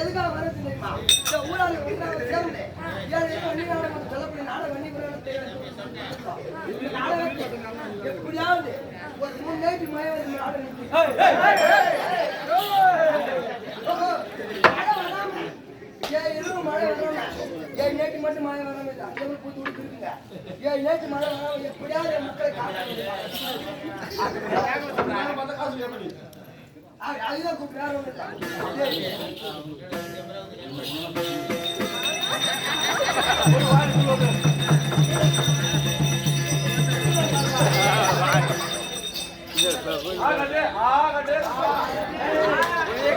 எதுக்காக வரது தெரியுமா? இந்த ஊராளி சேர்ந்து எப்படியாவது ஒரு 3 நைட்டு மழை ஏன் நேற்று மட்டும் மழை வராம பூத்து விட்டுருக்குங்க. ஏன் நேற்று மழை வராம எப்படியாவது மக்களை அதுதான் கூப்பிட்டு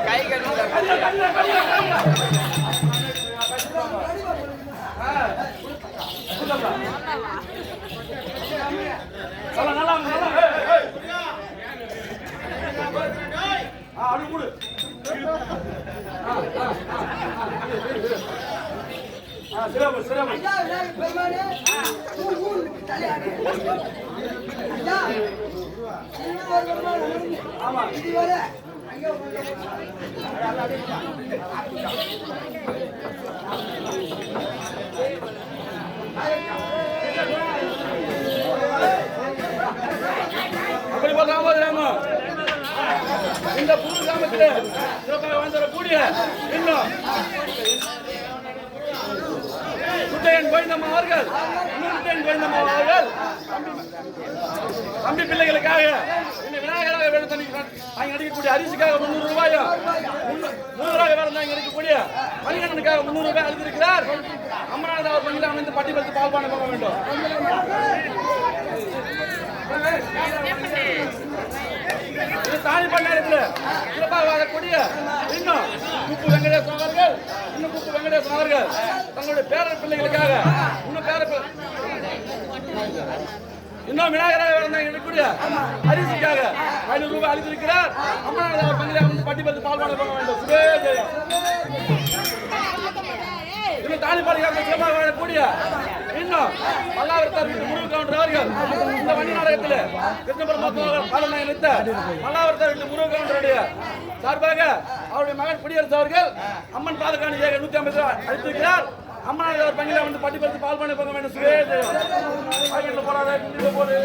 கை அப்படி பார்க்காம இந்த புது கிராமத்தில் சிறப்பாக வாழ்ந்தரக்கூடிய இன்னும் குட்டையன் கோவிந்தம்மா அவர்கள் தம்பி பிள்ளைகளுக்காக இந்த விநாயகராக அங்கே அடிக்கக்கூடிய அரிசிக்காக 300 ரூபாயும் 300 வேறு அங்கே அடிக்கக்கூடிய மணிகண்டனுக்காக 300 ரூபாய் அளித்திருக்கிறார். அம்மனாவது அவர் பங்கில அமைந்து பட்டி படுத்து பால்பானை போக வேண்டும். தானி பண்டாரத்தில் சிறப்பாக வாழக்கூடிய இன்னும் குப்பு வெங்கடேசன் அவர்கள் தங்களுடைய பேர பிள்ளைகளுக்காக இன்னும் விநாயகராக இருக்கக்கூடிய அரிசிக்காக 500 ரூபாய் அளித்திருக்கிறார். அம்மனாவது அவர் பங்கில அமைந்து பட்டி படுத்து பால்பானை போக வேண்டும். சுபேஜயம். இன்னும் தாலி பாலிக்காக சிறப்பாக வாழக்கூடிய இன்னும் மல்லாவரத்தார் வீட்டு முருகு கவுண்டர் அவர்கள் இந்த வண்டி நாடகத்தில் கிருஷ்ணபுரம் பாலனை நிறுத்த மல்லாவரத்தார் வீட்டு முருகு கவுண்டருடைய சார்பாக அவருடைய மகன் குடியரசு அவர்கள் அம்மன் பாதுகாணி 150 ரூபாய் அளித்திருக்கிறார். அம்மனாவது அவர் பங்கில வந்து பட்டி படுத்து பால்பானை போக வேண்டும். சுவேஜயம். போறாரு போது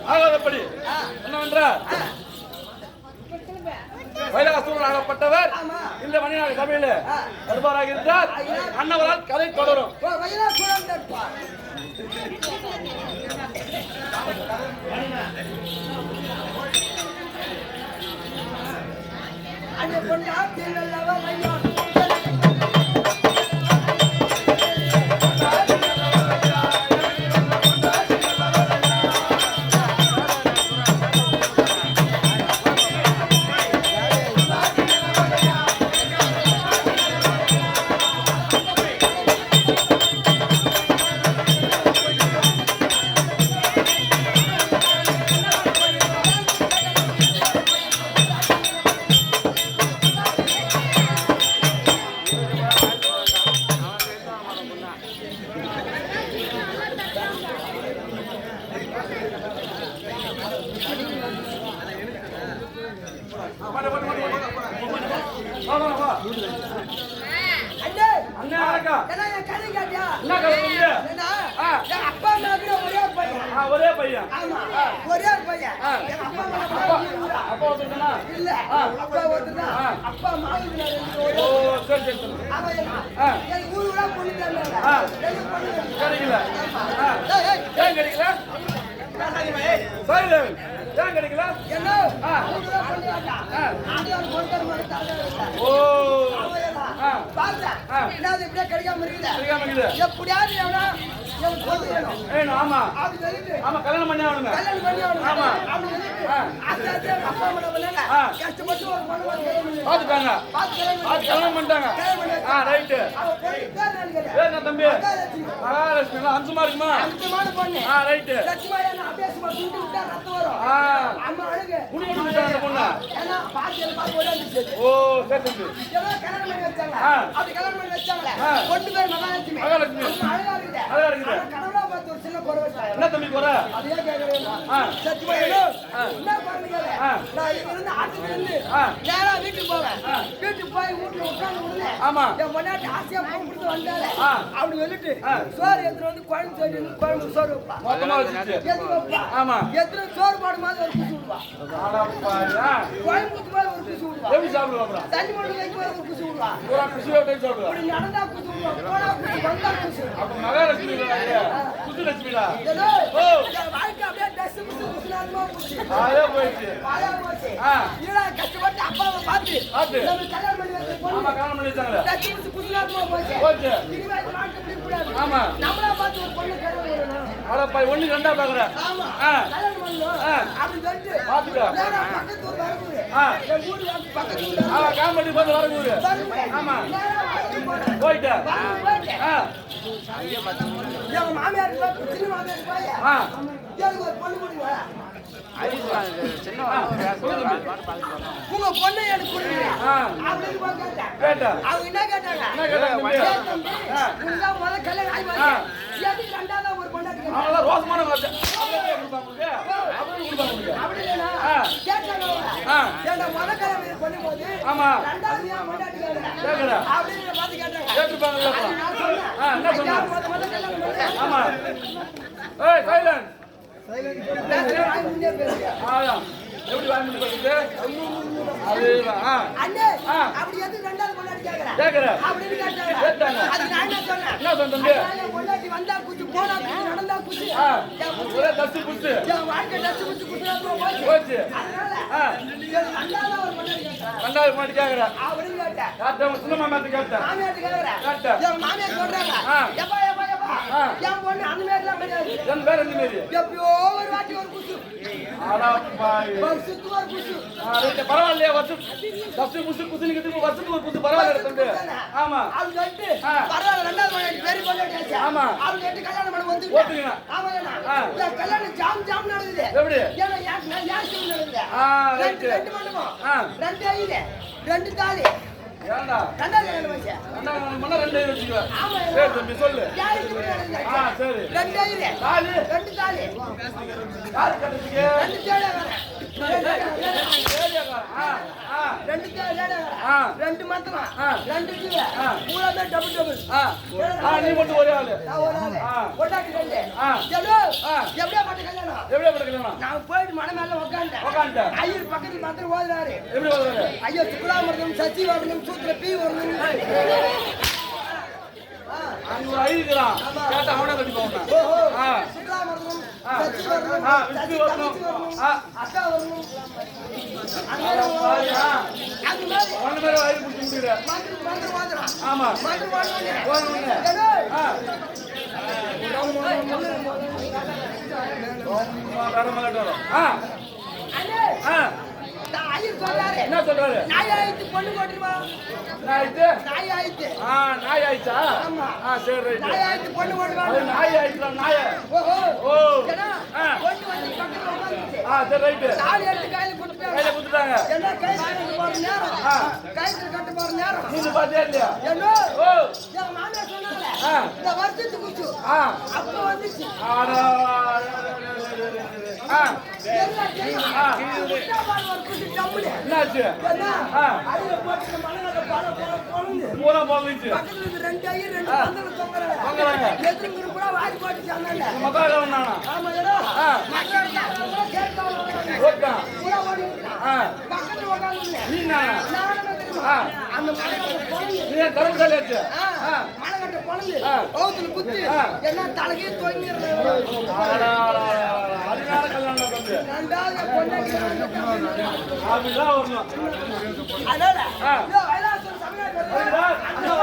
ஆகாதபடி என்னவென்றால் வைலாசூரன் ஆகப்பட்டவர் இந்த மணிநாடு சபையில் வருவாராக இருந்தால் அன்னவரால் கதை தொடரும். ஒரே பையன் அப்பா இல்ல அப்பா ஒருத்தனா அப்பா மாவுல ஊருடா பொண்ணு கிடைக்கல ஏன் கிடைக்கல ஏன் கிடைக்கல என்ன ஊருடா பொண்ணு ஓ பாத்தா என்னது இப்படியே கிடைக்காம இருக்குது எப்படியாவது எவனா எனக்கு பொண்ணு வேணும் ஆமா அது தெரியுது ஆமா கல்யாணம் பண்ணி ஆகணும் ஆமா அப்படி சொல்லிட்டு அப்பா அம்மா பண்ணல கஷ்டப்பட்டு ஒரு பொண்ணு பாத்துட்டாங்க கல்யாணம் பண்ணிட்டாங்க ரைட்டு என்ன தம்பி மகாலட்சுமி அம்சமா இருக்குமா அம்சமான பொண்ணு ரைட்டு லட்சுமா என்ன அபியாசமா தூண்டி விட்டா ரத்தம் வரும் அம்மா அழுகு குடி குடிச்சாங்க பொண்ணு ஏன்னா பாத்து ஓடிச்சு ஓ சரி எவ்வளவு கல்யாணம் பண்ணி வச்சாங்க அப்படி கல்யாணம் பண்ணி வச்சாங்களே பொண்ணு பேர் மகாலட்சுமி அழகா இருக்குது கடவுளா பார்த்து ஒரு சின்ன குறை வச்சாங்க என்ன தம்பி குறை அதே கேக்குறேன் சத்தியமா என்ன பாருங்க நான் இங்க இருந்து ஆட்டுல இருந்து நேரா வீட்டுக்கு போவேன் வீட்டுக்கு போய் வீட்டுல உட்கார்ந்து உடனே ஆமா என் பொண்ணாட்டி ஆசையா கூப்பிட்டு வந்தாலே அப்படி சொல்லிட்டு சோறு எடுத்துட்டு வந்து குழம்பு சோறு வைப்பா மொத்தமா வச்சிட்டு ஆமா எத்தனை சோறு போட மாதிரி ஒரு குசு விடுவா குழம்பு ஊத்து மாதிரி ஒரு குசு விடுவா எப்படி சாப்பிடுவா அப்புறம் தண்ணி மட்டும் வைக்க மாதிரி ஒரு குசு விடுவா பூரா குசியோட டைம் சாப்பிடுவா இப்படி நடந்தா குசு விடுவா போனா குசு வந்தா குசு அப்ப மகாலட்சுமி குசுலட்சுமிடா ஏதோ என் வாழ்க்கை அப்படியே டஸ் குசு குசுனாத்மா குசு ஆயா போயிடுச்சு ஆயா போச்சு இல்ல கஷ்டப்பட்டு அப்பாவை பார்த்து நம்ம கல்யாணம் பண்ணி வச்சு பொண்ணு ஆமா கல்யாணம் பண்ணி வச்சாங்களே டஸ் குசு குசுனாத்மா போச்சு போச்சு இனிமே வாழ்க்கை இப்படி கூடாது ஆமா நம்மளா பார்த்து ஒரு பொண்ணு கல்யாணம் பண்ணணும் அடப்பா ஒண்ணு ரெண்டா பாக்குற ஆமா கல்யாணம் பண்ணணும் அப்படி சொல்லிட்டு பாத்துக்க நேரா பக்கத்து ஊர் வரக்கூடாது என் ஊர் பக்கத்து ஊர் காம்படி பார்த்து வரக்கூடாது ஆமா போயிட்ட எங்க மாமியார் சின்ன மாமியார் போய் எனக்கு ஒரு பொண்ணு கொடுங்க உங்க பொண்ணு எனக்கு கொடுங்க அப்படின்னு கேட்டேன் அவங்க என்ன கேட்டாங்க முதல்ல கல்யாணம் ஆகி எதுக்கு ரெண்டாவது ஒரு பொண்ணு ரோசமான ஆமா ஆமா ஏய் சைலன்ஸ் எப்படி வாங்கி கொடுத்து அண்ணே அப்படி எதுக்கு ரெண்டாவது பொண்ணாடி கேக்குற அப்படின்னு கேட்டாங்க அது நான் என்ன சொன்னேன் என்ன சொன்னீங்க பொண்ணாடி வந்தா குச்சி போனா குச்சி நடந்தா குச்சி ஒரே தச்சு குச்சி என் வாழ்க்கை தச்சு குச்சி குச்சி போச்சு அதனால ரெண்டாவது ஒரு பொண்ணாடி கேட்டேன் ரெண்டாவது பொண்ணாடி கேக்குற அப்படின்னு கேட்டேன் கேட்டேன் சின்ன மாமாட்டு கேட்டேன் மாமியார் கேக்குறேன் கேட்டேன் என் மாமியார் சொல்றாங்க எப்பா எப்பா எப்பா என் பொண்ணு அந்த மாதிரி எல்லாம் கிடையாது என் பேர் என்ன மாரி எப்பயோ ஒரு வாட்டி ஒரு குச்சி வருஷத்துக்கு ஒரு குச்சி பரவாயில்லையா வருஷம் தச்சு குச்சி குச்சி கிட்ட வருஷத்துக்கு ஒரு குச்சி பரவாயில்ல தம்பி ஆமா அது சொல்லிட்டு பரவாயில்ல ரெண்டாவது பொண்ணாடி பெரிய பொண்ணாடி ஆமா அவங்க எட்டு கல்யாணம் பண்ண வந்து ஓட்டுங்க ஆமா ஏன்னா கல்யாணம் ஜாம் நடக்குது எப்படி ஏன்னா யாருக்கு நடக்குது ரைட் ரெண்டு மண்டபம் ரெண்டு ஐது ரெண்டு தாலி ஏண்டா ரெண்டாவது கல்யாணம் வச்சு ரெண்டாவது மண்ண ரெண்டு வச்சுக்கோ ஆமா சரி தம்பி சொல்லு யாருக்கு நடக்குது சரி ரெண்டு ஐது தாலி ரெண்டு தாலி யாரு கட்டத்துக்கு ரெண்டு தேட ரெண்டு மத்தம் ரெண்டு மூணாவது டபுள் டபுள் நீ மட்டும் ஒரே ஆளு எப்படியா பட்ட கல்யாணம் நான் போயிட்டு மன மேல உட்காந்துட்டேன் ஐயர் பக்கத்துல மாத்திரம் ஓதுறாரு ஐயோ சுக்குராமர்தம் சச்சி வரணும் சூத்திர பி வரணும் அங்க ஐயர்கிறான் கேட்டா அவனே கட்டி போவான் சுக்குராமர்தம் சச்சி வரணும் விஷ்ணு வரணும் அக்கா வரணும் ஒன்னு பேர் ஐயர் பிடிச்சி முடிக்கிற ஆமா என்ன சொல்றாரு நாய் ஆயிடுச்சு பொண்ணு போட்டுருமா நாய் ஆயிடுச்சு நாய் ஆயிடுச்சா சரி ரைட் நாய் ஆயிடுச்சு பொண்ணு போட்டுருமா நாய் ஆயிடுச்சா நாய ஓ பொண்ணு வந்து பக்கத்துல உட்கார்ந்துச்சு சரி ரைட் தாலி எடுத்து கையில கொடுத்துட்டாங்க என்ன கையில கட்ட போற நேரம் கையில கட்ட போற நேரம் நீங்க பாத்தியா இல்லையா என்ன என் மாமியார் சொன்னாங்க இந்த வருஷத்துக்கு குச்சு அப்ப வந்துச்சு என்னாச்சு மூணா போச்சு ரெண்டு ஐயர் ரெண்டு பந்தல தொங்கறாங்க எதிர்ங்கிற கூட வாரி போட்டு சொன்னாங்க மகால வந்தானா ஆமா ஏடா ஓகே கூட ஓடி பக்கத்துல உட்கார்ந்து நீனா அந்த மலையோட பொண்ணு நீ தரங்கலையாச்சு மலையோட பொண்ணு ஓத்துல குத்தி என்ன தலையே தொங்கிறது அதனால கல்யாணம் பண்ணு ரெண்டாவது பொண்ணு அப்படிதான் வரணும் அதனால ஐலாசன் சமயம்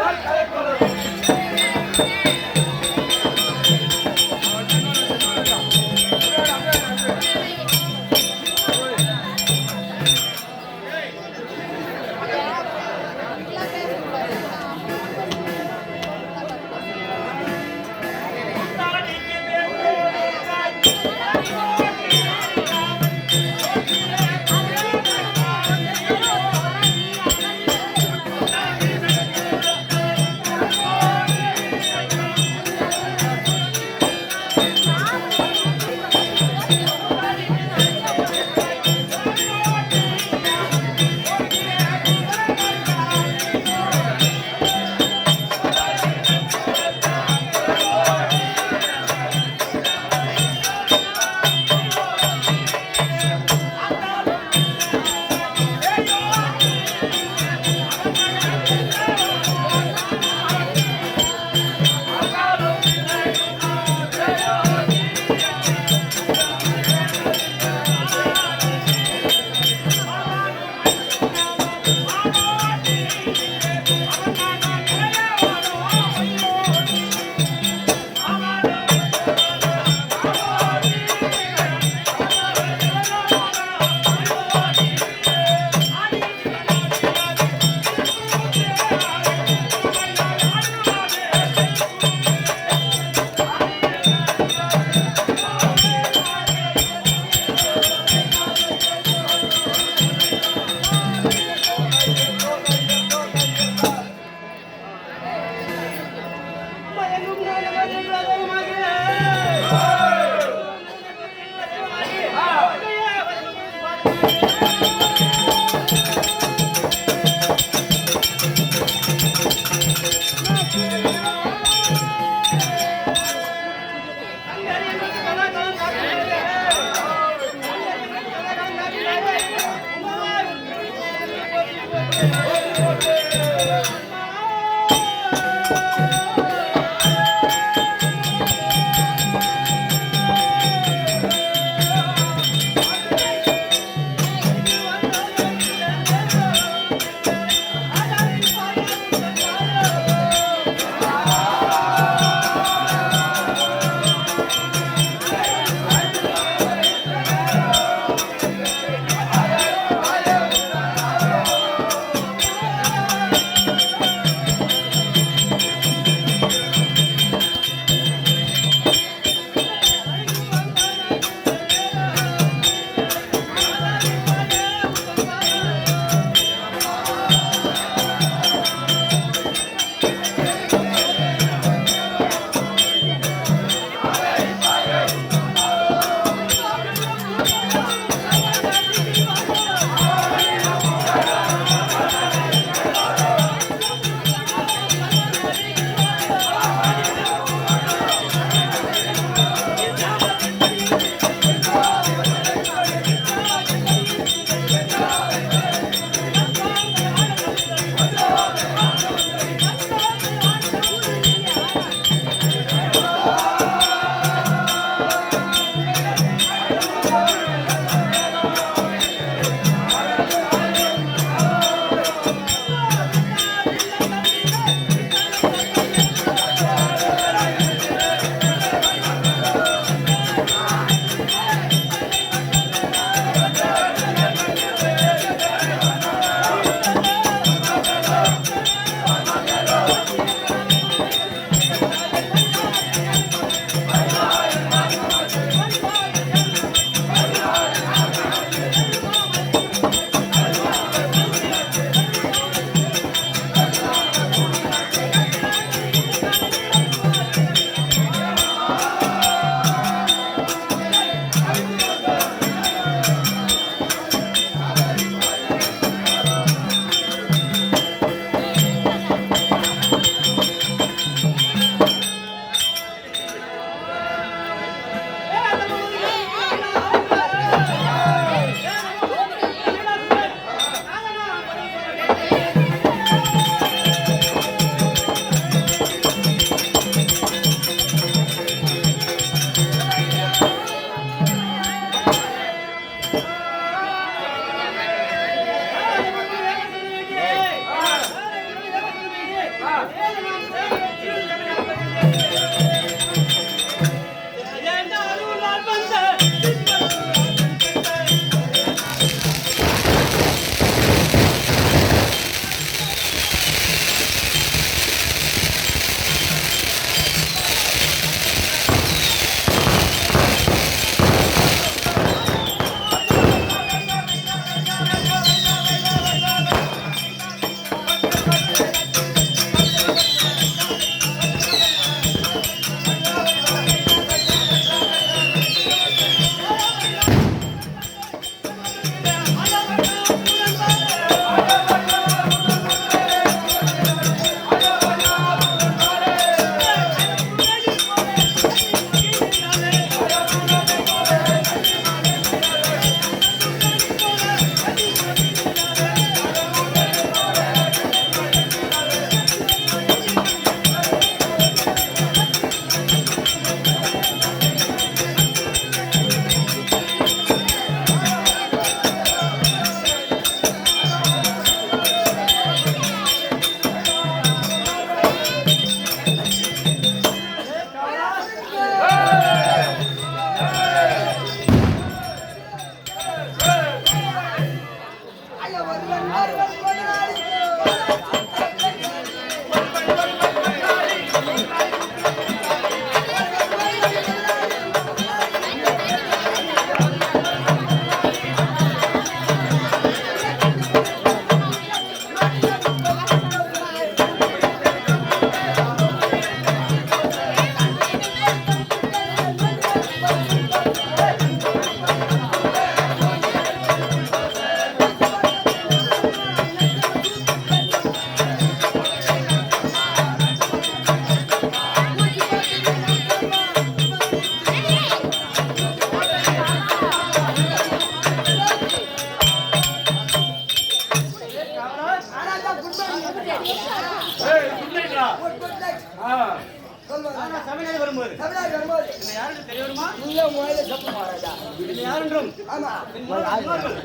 ஆனா தமிழ்நாடு வரும்போது தமிழ்நாடு வரும்போது என்ன யாருன்னு தெரிய வருமா? நீங்க முதல்ல சப்பு மகாராஜா. என்ன யாருன்றும் ஆமா முன்னோர்கள்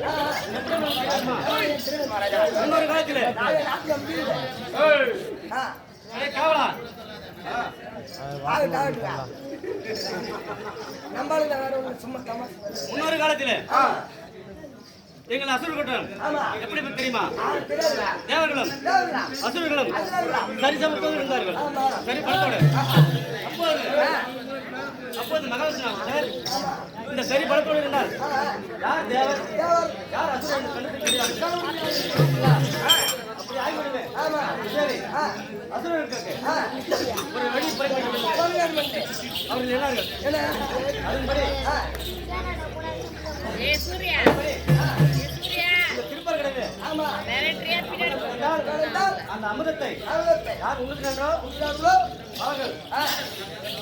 திரும்ப மகாராஜா. முன்னொரு காலத்திலே நாளை நாட்டியம் வீடு. ஏய், ஆ அடே காவலா ஆகட்டுங்களா நம்மளுக்கு வேற ஒன்று சும்மா தமாஷ். முன்னொரு காலத்திலே எங்கள் அசுர கூட்டம் ஆமா எப்படி தெரியுமா? தெரியாதுடா. தேவர்களும் தேவர்களா? அசுரர்களும் அசுரர்களா? சரிசமத்தோடு இருந்தார்கள். ஆமா. சரி பலத்தோடு. அப்போது மகாவிஷ்ணு இந்த சரி பலத்தோடு இருந்தார். யார் தேவர் தேவர். யார் அசுரன் என்று கண்டுபிடிக்க தெரியாது. அப்படி ஆகிவிடுமே. ஆமா சரி ஆ அசுரர்களுக்கு ஆ ஒரு வழி பரிமாற்றம் அவர்கள் என்னார்கள் என்ன அதன்படி ஆ ஏ சூர்யா சூர்யா இந்த திருப்பர் கிடையாது. ஆமா மிரட்டறியா பின்னாடி நடந்தால் அந்த அமிர்தத்தை அவலத்தை யார் உண்ணுகிறார்களோ உண்டாங்களோ அவர்கள் ஆ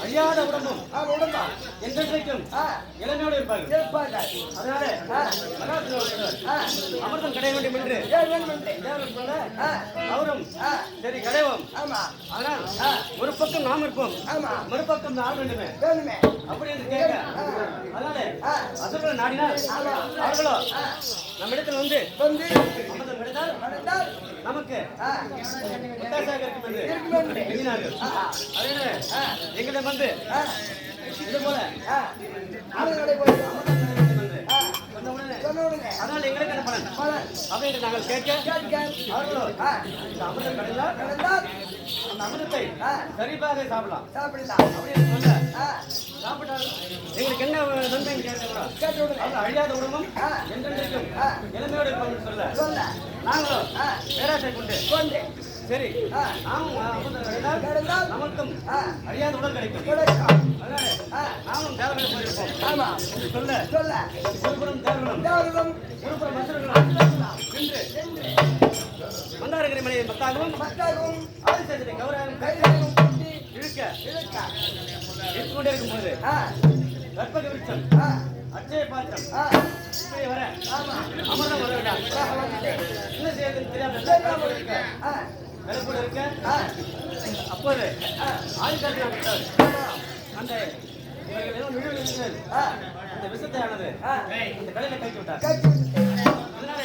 அழியாத உடம்பும் உடம்பா என்றைக்கும் ஆ இளமையோடு இருப்பார்கள். இருப்பாங்க அதனால ஆ மகாவிஷ்ணு ஆ அமிர்தம் கிடைக்க வேண்டும் என்று ஏன் வேணுமென்றே தேவர்கள் சொல்ல ஆ அவரும் ஆ சரி கிடைவோம். ஆமா ஆனால் ஒரு பக்கம் நாம் இருப்போம், ஆமா மறுபக்கம் நாம் வேண்டுமே வேணுமே அப்படி என்று கேட்க அதனால ஆ அசுரர்கள் நாடினால் அவர்களோ நம்மிடத்தில் வந்து வந்து அமிர்தம் கிடைத்தால் நடந்தால் நமக்கு ஆ ஒத்தாசையாக இருக்கும் என்று இருக்குமென்றே எண்ணினார்கள். அதனால எங்களிடம் வந்து ஆ இது போல ஆ ஆளுங்களை போய் அமிர்தம் கிடைக்க வேண்டும் என்று ஆ சொன்ன உடனே சொன்ன உடனே அதனால் எங்களுக்கு என்ன பலன் பலன் அப்படி என்று நாங்கள் கேட்க கேட்க அவர்களோ ஆ இந்த அமிர்தம் கிடைத்தால் நடந்தால் அந்த அமிர்தத்தை ஆ சரிபாக சாப்பிடலாம் சாப்பிடலாம் அப்படி என்று சொல்ல ஆ சாப்பிட்டால் எங்களுக்கு என்ன நன்மை கேட்கிறோம். கேட்ட உடனே அவங்க அழியாத உடம்பும் ஆ என்றென்றைக்கும் ஆ இளமையோடு இருப்போம் சொல்ல சொல்ல நாங்களும் ஆ பேராசை கொண்டு கொண்டு சரி ஆ நாமும் அமிர்தம் கிடைத்தால் நடந்தால் நமக்கும் ஆ அழியாத உடல் கிடைக்கும். கிடைக்கும் அதனால ஆ நாமும் தேவர்களை போயிருப்போம் ஆமா என்று சொல்ல சொல்ல ஒருபுறம் தேவர்களும் தேவர்களும் ஒருபுறம் அசுரர்களும் சென்று மந்தாரகிரி மலையை மத்தாகவும் மத்தாகவும் ஆதிசேஷனை கௌரவம் கைகளையும் கொண்டு இழுக்க இழுக்க இழுத்துக் கொண்டே இருக்கும்போது ஆ கற்பக விருட்சம் ஆ அச்சய பாத்திரம் ஆ இப்படி வர ஆமா அமிர்தம் வர வேண்டாம் வந்துட்டேன் என்ன செய்யறதுன்னு தெரியாம தெரியாம இருக்க ஆ விளக்கூட இருக்க ஆ அப்போது ஆ ஆதிசேஷன் ஆமா அந்த இவர்கள் ஏதோ நிழல் இருக்கிறது. ஆ அந்த விஷத்தையானது ஆ அந்த கடையில கட்டி விட்டார். கேட்டு விட்டுட்டேன் அதனால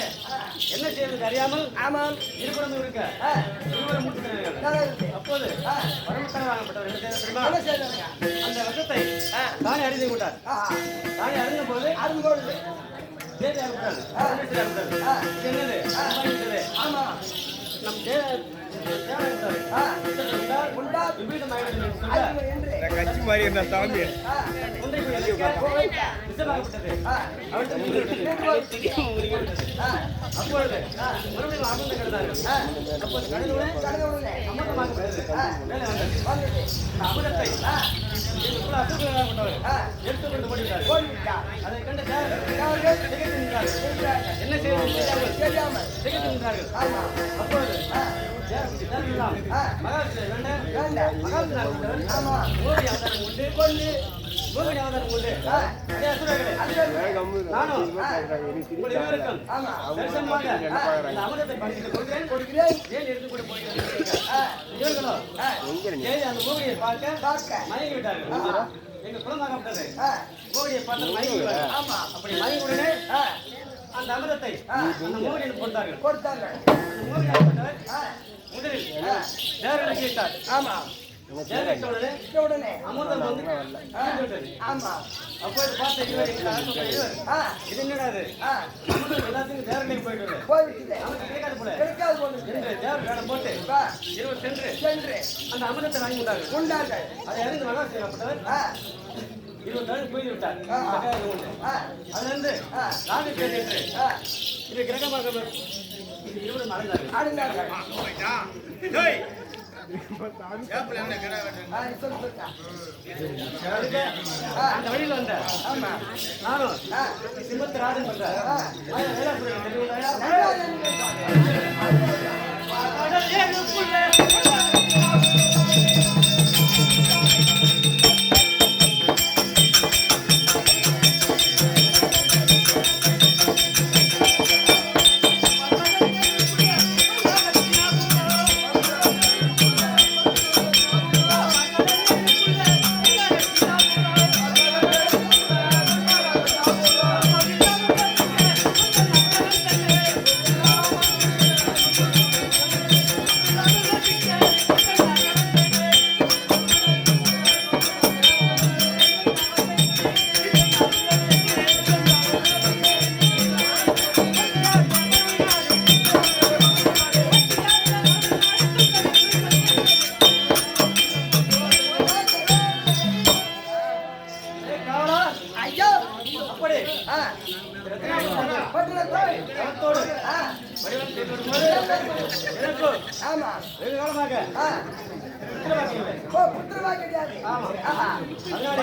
என்ன செய்யறது அறியாமல் ஆமாம் இருபுறம் இருக்க ஆ இருவரும் மூட்டுகிறார்கள். நல்லா இருக்கு அப்போது ஆ பரமத்தர வாங்கப்பட்டவர் என்ன செய்ய தெரியுமா? என்ன செய்யறாங்க அந்த விஷத்தை ஆ தானே அறிந்து கொண்டார். ஆ தானே அறிந்த போது அரும்பு கொண்டு தேதி ஆகப்பட்டார். இது என்னது? சம்பாதித்தது. ஆமா நம் தேவ தேவர்கள் ஆ உண்டால் உண்டா விபரீதம் ஆகிவிடும் என்று சொல்ல அரும்பு என்று கட்சி மாதிரி இருந்தா சாமி ஆ ஒன்றை போய் அழிக்க விஷமாகப்பட்டது. ஆ அவருக்கு மூன்று விட்டது. ஆ அப்பொழுது மறுபடியும் அமிர்தம் கிடந்தார்கள். ஆ அப்போது கடவுளே கடந்த உடனே அமிர்தமாகப்பட்டது. ஆ மேலே வந்தது. வந்துட்டு இந்த அமிர்தத்தை ஆ எங்களுக்குள்ள அசுரர்களாகப்பட்டவர் ஆ எடுத்துக்கொண்டு ஓடிவிட்டார். போய்விட்டா அதை கண்டு தேவர்கள் அவர்கள் திகைத்து நின்றார்கள். செய்கிறார்கள் என்ன செய்வது தெரியாமல் தெரியாமல் திகைத்து நின்றார்கள். ஆமா அப்பொழுது ஆ தேவர்களெல்லாம் ஆ மகாவிஷ்ணு வேண்ட வேண்டாம் மகாவிஷ்ணு ஆமா மோகினி அவதாரம் உண்டு கொண்டு மோகினி அவதாரம் உண்டு. ஆ அதே அசுரர்களே நானும் உங்கள் இருவருக்கும் ஆமா தரிசனமாக இந்த அமிர்தத்தை பங்கிட்டுக் கொள்கிறேன். கொடுக்கிறேன் ஏன் எடுத்துக்கொண்டு போகிறேன் ஆ இவர்களோ ஆ ஏறி அந்த மோகினியை பார்க்க பார்க்க மயங்கி விட்டார்கள். எங்க குலமாகப்பட்டது ஆ மோகினியை பார்த்து மயங்கி விட்டார்கள். ஆமா அப்படி மயங்கி உடனே ஆ அந்த அமிர்தத்தை அந்த மோகினியில் கொடுத்தார்கள். கொடுத்தாங்க அந்த மோகினியாகப்பட்டவர் ஆ முதலில் தேவர்களை கேட்டார். ஆமா தேவர்களை உடனே இந்த உடனே அமிர்தம் வந்து விட்டது. ஆமா அப்போது பார்த்த இருவர் எங்கள் அரசு இருவர் ஆ இது என்னடா இது? ஆ அமிர்தம் எல்லாத்தையும் தேவர்களையும் போயிட்டு வருது. போய்விட்டது நமக்கு கிடைக்காது போல கிடைக்காது போல என்று தேவர் வேடம் போட்டு வா இருவர் சென்று சென்று அந்த அமிர்தத்தை வாங்கி கொண்டார்கள். உண்டார்கள் அதை அறிந்து மகாசிரியப்பட்டவர் ஆ 20 நாள் போய் விட்டார். ஆ. ஆ அதிலிருந்து ஆ. ராகு கேட்டு ஆ இது கிரகமாக இருவரும் அடைந்தார்கள். ஆடுனார்கள் ஆ சொல்லு சொல்லுங்க அதுக்கு அந்த வழியில் வந்த ஆமா நானும் ஆ சிம்மத்து ராஜன் பண்றார். ஆ வேலாசுரன் தெரியுங்களா? Thank you. ஓ புத்திரவா கிடையாது. ஆஹா. அதனால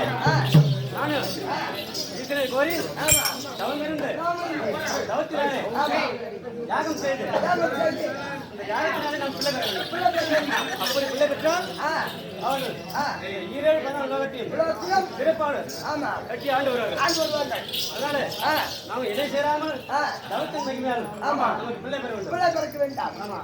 நானு ஈசனை கோரி தவம் இருந்து தவத்தினாலே யாகம் செய்து இந்த யாகத்தினாலே நான் பிள்ளை பெறேன். அப்படி பிள்ளை பெற்றால் அவர்கள் ஈரேழு 14 லோகத்தில் சிறப்பாடு கட்டி ஆண்டு வருவார்கள். அதனால நாம இதை சேராமல் தவத்தின் மகிமையால் நமக்கு பிள்ளை பெற வேண்டும். பிள்ளை பிறக்க வேண்டாம். ஆமா.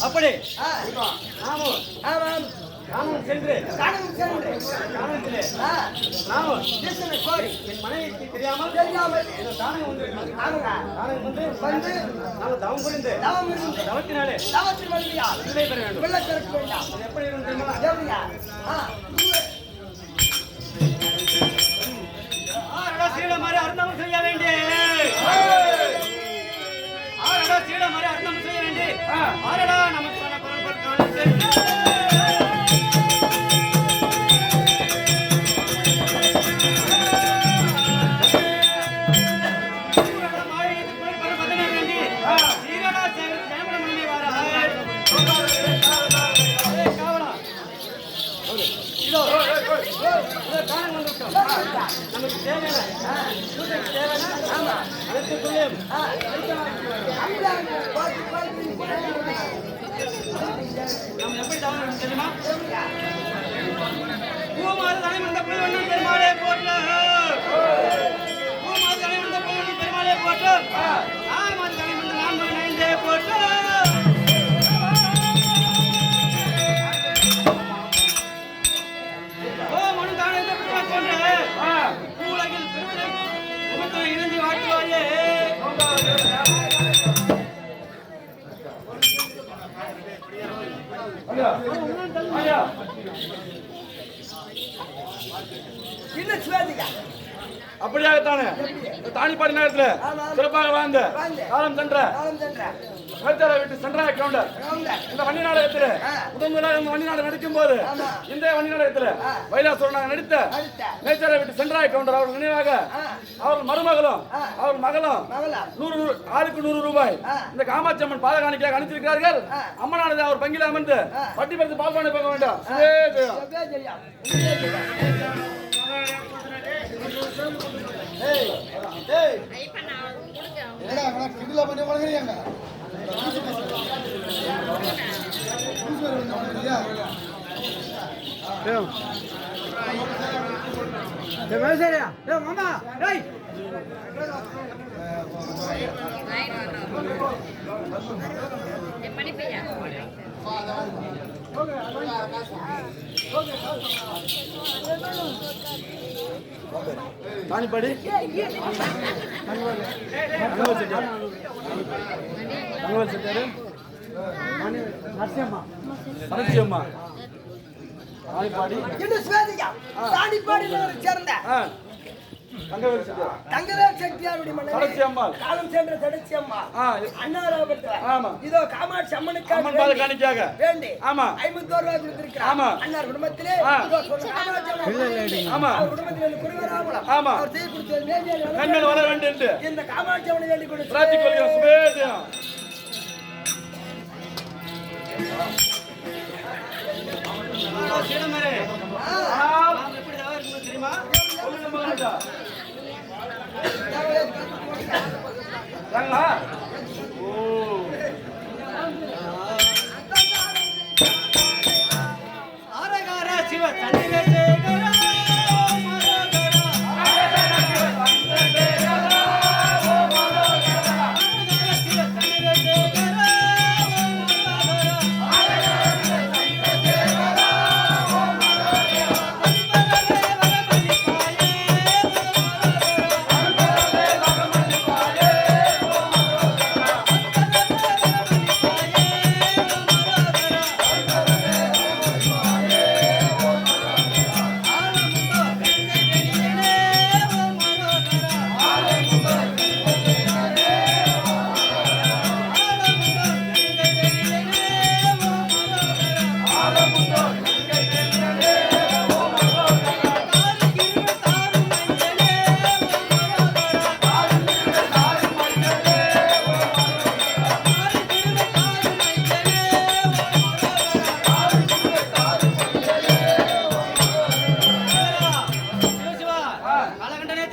அப்படி நாமும் சென்று காரணத்திலே நாமும் என் மனைவிக்கு தெரியாமல் தானே வந்து நாங்கள் தவம் புரிந்து தவத்தினாலே பிள்ளை பெற வேண்டும். அது எப்படி இருந்தீங்களா? சீட மாதிரி அர்த்தம் செய்ய வேண்டிய சீட மாதிரி அர்த்தம் செய்ய வேண்டி ஆரடா நமக்கு நமக்கு தேவையான அனைத்துக்குள்ளேயும் நம்ம எப்படி தவறு தெரியுமா? பூமாறு தலை வந்த புலிவண்ணன் பெருமாளே போட்டு பூமாறு தலை வந்த புலிவண்ணன் பெருமாளே போட்டு ஆமாறு தலை வந்த நாம் நைந்தே போட்டு உலகில் உமத்தை இணைந்து வாழ்த்துவாயே. அப்படியாகத்தானே தானிப்பாடி நகரத்துல சிறப்பாக வாழ்ந்த காலம் சென்ற வேத்தாளை விட்டு சென்றாய கவுண்டர் இந்த வன்னி நாடகத்துல முதன்முதலாக இந்த வன்னி நாடகம் நடிக்கும் போது இந்த வன்னி நாடகத்துல வைலாசுரனாக நடித்த வேத்தாளை விட்டு சென்றாய கவுண்டர் அவர்கள் நினைவாக அவர் மருமகளும் அவர் மகளும் 100 ஆளுக்கு 100 ரூபாய் இந்த காமாட்சி அம்மன் பாதகாணிக்காக அனுப்பிச்சிருக்கிறார்கள். அம்மனானது அவர் பங்கில அமர்ந்து பட்டி படுத்து பால்பானை போக வேண்டாம். தானிப்பாடி நரசியம்மா தானிப்பாடி சேர்ந்த தங்கவேல் செட்டியாருடைய மனைவி காலம் சென்ற தடச்சி அம்மா அண்ணா இதோ காமாட்சி அம்மனுக்காக வேண்டி 51 ரூபாய் கொடுத்திருக்கிறார். அண்ணா குடும்பத்திலே குடும்பத்திலே குருவராமலம் அவர் தீ கொடுத்து வர வேண்டும் இந்த காமாட்சி அம்மனை வேண்டி கொடுத்து தெரியுமா? அரகார சிவ தன்னிலே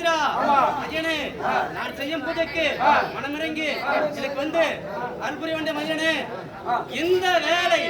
பவித்ரா ஐயனே, நான் செய்யும் பூஜைக்கு மனமிறங்கி எனக்கு வந்து அருள் புரிய வேண்டிய ஐயனே, இந்த வேலை